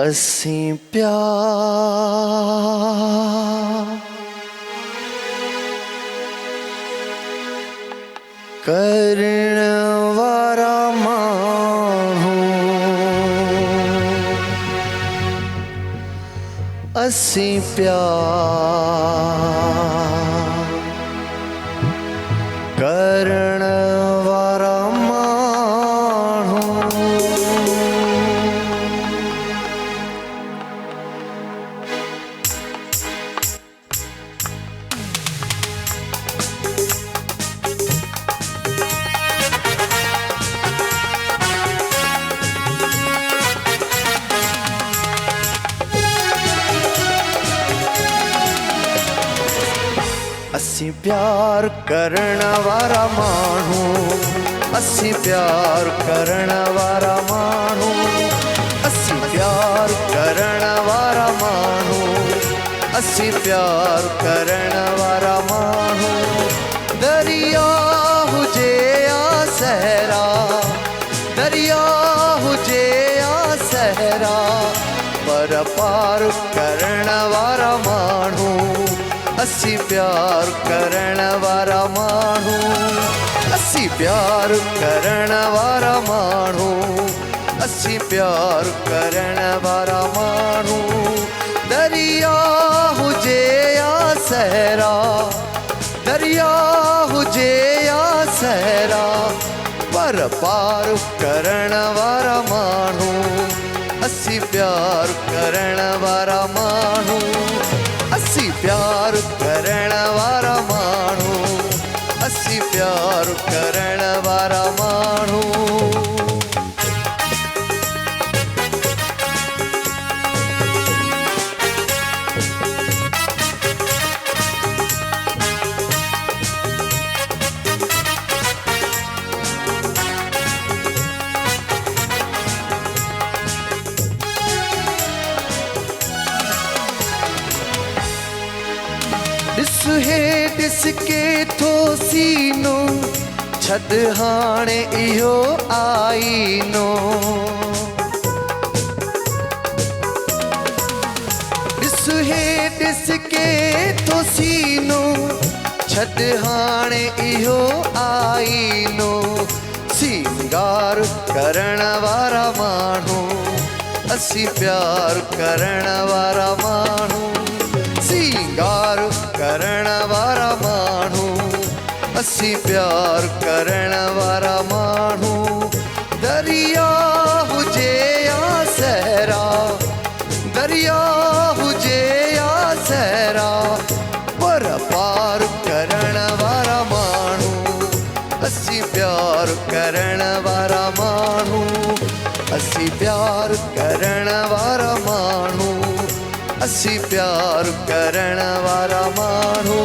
ਅਸੀਂ ਪਿਆਰ ਕਰਨ ਵਾਲਾ ਮਾਣੂ, ਅਸੀਂ ਪਿਆਰ ਕਰਨ ਵਾਲਾ ਮਾਣੂ। ਅਸੀਂ ਪਿਆਰ ਕਰਨ ਵਾਲਾ ਮਾਣੂ, ਅਸੀਂ ਪਿਆਰ ਕਰਨ ਵਾਲਾ ਮਾਣੂ, ਅਸੀਂ ਪਿਆਰ ਕਰਨ ਵਾਲਾ ਮਾਣੂ, ਅਸੀਂ ਪਿਆਰ ਕਰਨ ਵਾਲਾ ਮਾਣੂ। ਦਰਿਆ ਹੁਜੇ ਆ ਸਹਿਰਾ, ਦਰਿਆ ਹੁਜੇ ਆ ਸਹਿਰਾ, ਪਰ ਪਾਰ ਕਰਨ ਵਾਲਾ ਮਾਣੂ, ਅਸੀਂ ਪਿਆਰ ਕਰਨ ਵਾਲਾ ਮਾਣੂ, ਅਸੀਂ ਪਿਆਰ ਕਰਨ ਵਾਲਾ ਮਾਣੂ, ਅਸੀਂ ਪਿਆਰ ਕਰਨ ਵਾਲਾ ਮਾਣੂ। ਦਰਿਆ ਹੁਜੇ ਆ ਸਹਿਰਾ, ਦਰਿਆ ਹੁਜੇ ਆ ਸਹਿਰਾ, ਪਰ ਪਾਰ ਕਰਨ ਵਾਲਾ ਮਾਣੂ, ਅਸੀਂ ਪਿਆਰ ਕਰਨ ਵਾਲਾ ਮਾਣੂ, ਅਸੀਂ ਪਿਆਰ ਕਰਨ ਵਾਲਾ ਮਾਣੂ, ਅਸੀਂ ਪਿਆਰ ਕਰਨ ਵਾਲਾ ਮਾਣੂ। ॾिस हे ॾिस के थो सीनो, छॾ हाणे इहो आईनो। ॾिस हे ॾिस के थो सीनो, छॾ हाणे इहो आईनो। सिंगार करण वारा माण्हू, ਅਸੀਂ ਪਿਆਰ ਕਰਨ ਵਾਲਾ ਮਾਣੂ, सिंगार करण वाला माणू, ਅਸੀਂ प्यार करण वाला माणू। दरिया हुजे या सहरा, दरिया हुजे या सहरा, पर पार करण वाला माणू, ਅਸੀਂ प्यार करण वाला माणू, ਅਸੀਂ प्यार करण वाला माणू, ਅਸੀਂ ਪਿਆਰ ਕਰਨ ਵਾਲਾ ਮਾਣੂ।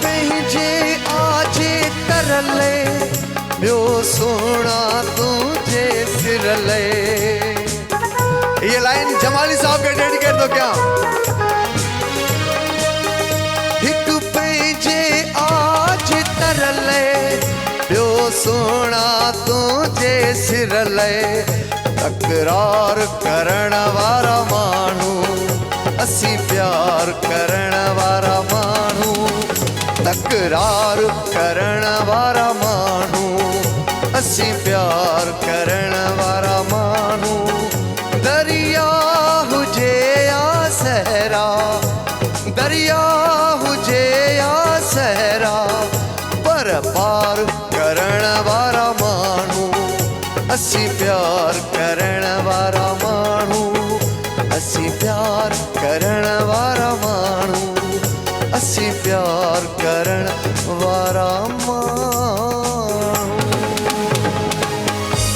पंहिंजे आजे तरले, ॿियो सोना तुंहिंजे सिरले। ये लाइन जमाली साहब के डेडिकेट तो क्या। हिक पंहिंजे आज तरले, ॿियो सोना तुंहिंजे सिरले। तकरार करण वारा माण्हू, ਅਸੀਂ प्यार करण वारा माण्हू, तकरार करण वारा माण्हू, ਅਸੀਂ प्यार करण वारा माण्हू। दरिया हुजे या सहरा, दरिया हुजे या सहरा, पर पार करण वारा माण्हू, ਅਸੀਂ प्यार करण वारा माण्हू, ਅਸੀਂ प्यार करण वारा माण्हू, ਅਸੀਂ प्यार करण वारा माण्हू।